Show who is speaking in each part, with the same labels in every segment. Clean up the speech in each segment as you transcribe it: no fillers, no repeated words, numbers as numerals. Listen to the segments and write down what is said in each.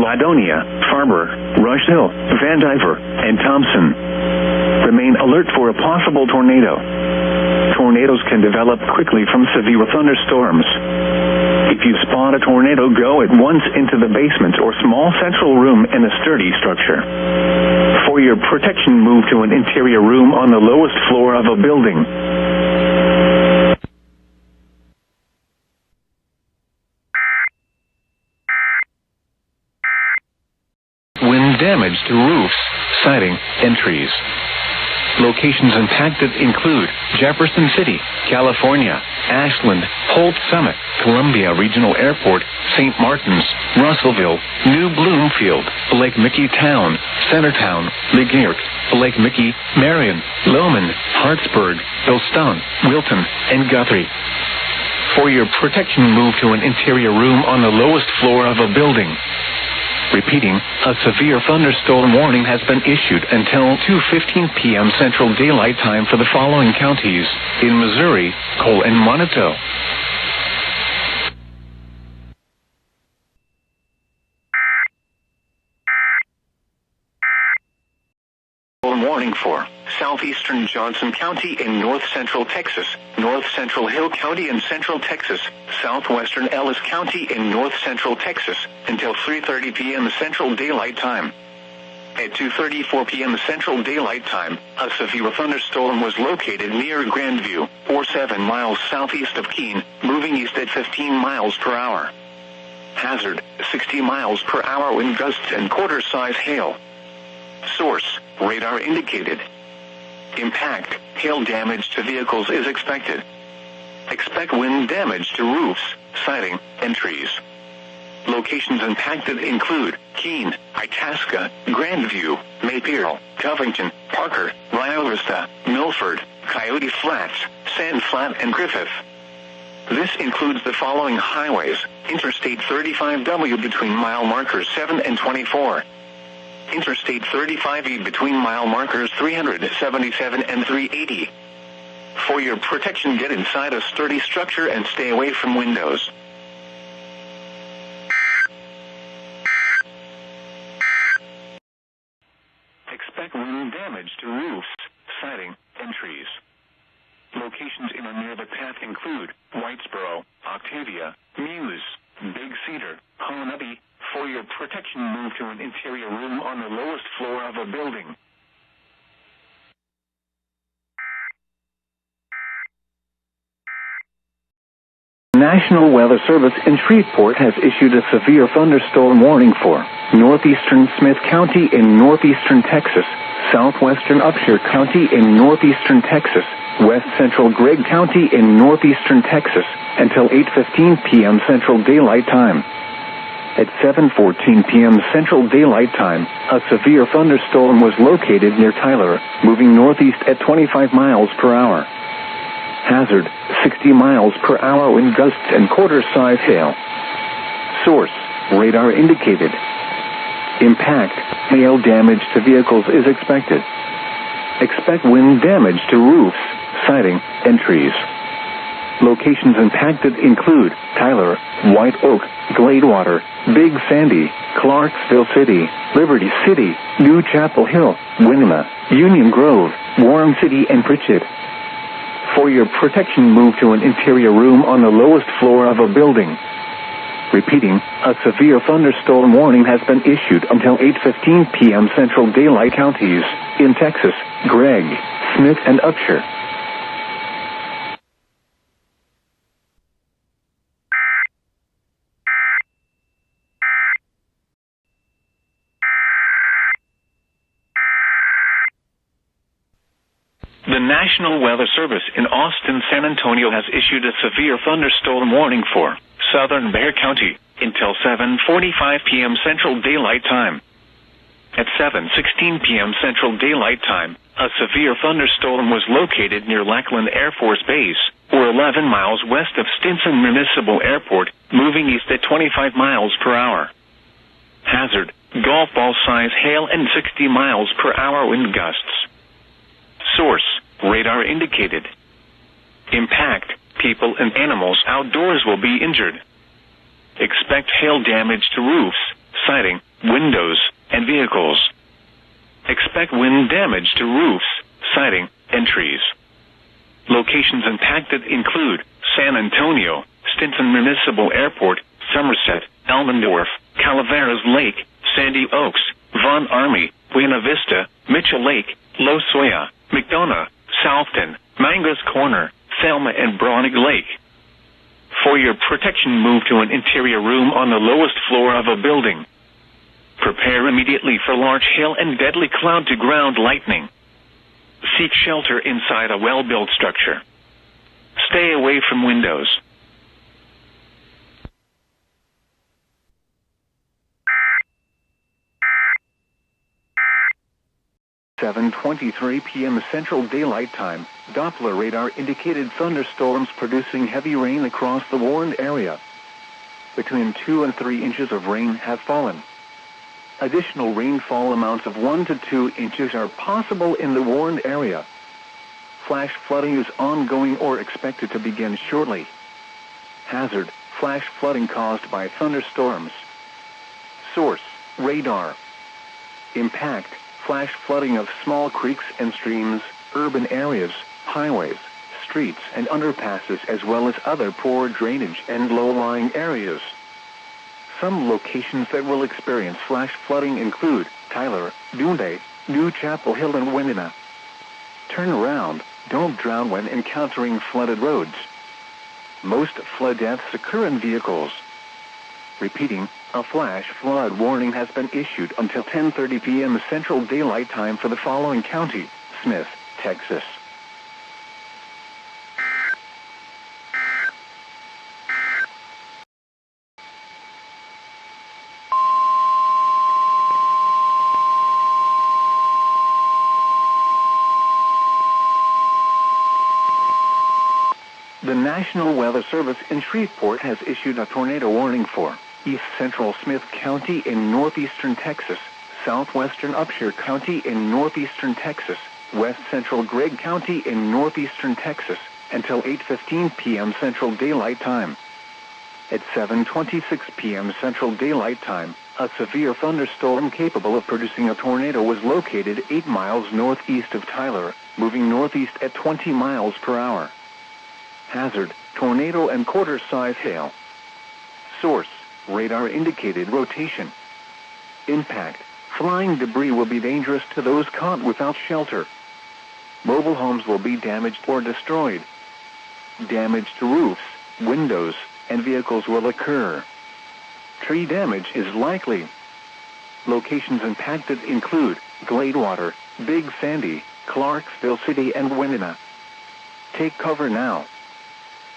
Speaker 1: Ladonia, Farber, Rush Hill, Van Diver, and Thompson. Remain alert for a possible tornado. Tornadoes can develop quickly from severe thunderstorms. If you spot a tornado, go at once into the basement or small central room in a sturdy structure. For your protection, move to an interior room on the lowest floor of a building. Wind damage to roofs, siding, and trees. Locations impacted include Jefferson City, California, Ashland, Holt Summit, Columbia Regional Airport, St. Martins, Russellville, New Bloomfield, Lake Mickey Town, Centertown, McGirt, Lake Mickey, Marion, Lowman, Hartsburg, Hillstone, Wilton, and Guthrie. For your protection, move to an interior room on the lowest floor of a building. Repeating, a severe thunderstorm warning has been issued until 2:15 p.m. Central Daylight Time for the following counties in Missouri, Cole and Moniteau. Warning for southeastern Johnson County in north central Texas, north central Hill County in central Texas, southwestern Ellis County in north central Texas, until 3:30 p.m. Central Daylight Time. At 2:34 p.m. Central Daylight Time, a severe thunderstorm was located near Grandview, or 7 miles southeast of Keene, moving east at 15 miles per hour. Hazard, 60 miles per hour wind gusts and quarter-size hail. Source, radar indicated. Impact, hail damage to vehicles is expected. Expect wind damage to roofs, siding, and trees. Locations impacted include Keene, Itasca, Grandview, Maypierre, Covington, Parker, Rio Vista, Milford, Coyote Flats, Sand Flat, and Griffith. This includes the following highways: Interstate 35W between mile markers 7 and 24. Interstate 35E between mile markers 377 and 380. For your protection, get inside a sturdy structure and stay away from windows. Expect wind damage to roofs, siding, and trees. Locations in or near the path include Whitesboro, Octavia, Muse, Big Cedar, Honabi. For your protection, move to an interior room on the lowest floor of a building. The National Weather Service in Shreveport has issued a severe thunderstorm warning for northeastern Smith County in northeastern Texas, southwestern Upshur County in northeastern Texas, west central Gregg County in northeastern Texas, until 8:15 p.m. Central Daylight Time. At 7:14 p.m. Central Daylight Time, a severe thunderstorm was located near Tyler, moving northeast at 25 miles per hour. Hazard, 60 miles per hour wind gusts and quarter-size hail. Source, radar indicated. Impact, hail damage to vehicles is expected. Expect wind damage to roofs, siding, and trees. Locations impacted include Tyler, White Oak, Gladewater, Big Sandy, Clarksville City, Liberty City, New Chapel Hill, Winema, Union Grove, Warren City, and Pritchett. For your protection, move to an interior room on the lowest floor of a building. Repeating, a severe thunderstorm warning has been issued until 8:15 p.m. Central Daylight Counties in Texas, Gregg, Smith, and Upshur. The National Weather Service in Austin, San Antonio has issued a severe thunderstorm warning for southern Bexar County until 7:45 p.m. Central Daylight Time. At 7:16 p.m. Central Daylight Time, a severe thunderstorm was located near Lackland Air Force Base, or 11 miles west of Stinson Municipal Airport, moving east at 25 miles per hour. Hazard, golf ball size hail and 60 miles per hour wind gusts. Source, radar indicated. Impact, people and animals outdoors will be injured. Expect hail damage to roofs, siding, windows, and vehicles. Expect wind damage to roofs, siding, and trees. Locations impacted include San Antonio, Stinson Municipal Airport, Somerset, Elmendorf, Calaveras Lake, Sandy Oaks, Von Army, Buena Vista, Mitchell Lake, Losoya, McDonough, Southton, Mango's Corner, Thelma, and Bronig Lake. For your protection, move to an interior room on the lowest floor of a building. Prepare immediately for large hail and deadly cloud-to-ground lightning. Seek shelter inside a well-built structure. Stay away from windows. "7:23 p.m. Central Daylight Time, Doppler radar indicated thunderstorms producing heavy rain across the warned area. Between 2 and 3 inches of rain have fallen. Additional rainfall amounts of 1 to 2 inches are possible in the warned area. Flash flooding is ongoing or expected to begin shortly. Hazard: flash flooding caused by thunderstorms. Source: radar. Impact: flash flooding of small creeks and streams, urban areas, highways, streets and underpasses, as well as other poor drainage and low-lying areas. Some locations that will experience flash flooding include Tyler, Dundee, New Chapel Hill, and Winona. Turn around. Don't drown when encountering flooded roads. Most flood deaths occur in vehicles. Repeating, a flash flood warning has been issued until 10:30 p.m. Central Daylight Time for the following county: Smith, Texas. The National Weather Service in Shreveport has issued a tornado warning for East Central Smith County in northeastern Texas, southwestern Upshur County in northeastern Texas, west central Gregg County in northeastern Texas, until 8:15 p.m. Central Daylight Time. At 7:26 p.m. Central Daylight Time, a severe thunderstorm capable of producing a tornado was located 8 miles northeast of Tyler, moving northeast at 20 miles per hour. Hazard: tornado and quarter-size hail. Source: radar indicated rotation. Impact: flying debris will be dangerous to those caught without shelter. Mobile homes will be damaged or destroyed. Damage to roofs, windows, and vehicles will occur. Tree damage is likely. Locations impacted include Gladewater, Big Sandy, Clarksville City, and Winona. Take cover now.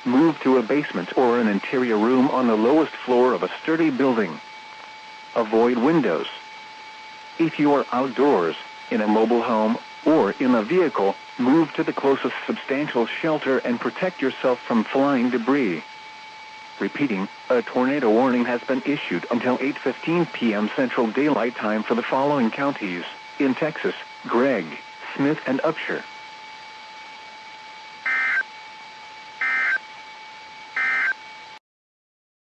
Speaker 1: Move to a basement or an interior room on the lowest floor of a sturdy building. Avoid windows. If you are outdoors, in a mobile home, or in a vehicle, move to the closest substantial shelter and protect yourself from flying debris. Repeating, a tornado warning has been issued until 8:15 p.m. Central Daylight Time for the following counties in Texas: Gregg, Smith, and Upshur.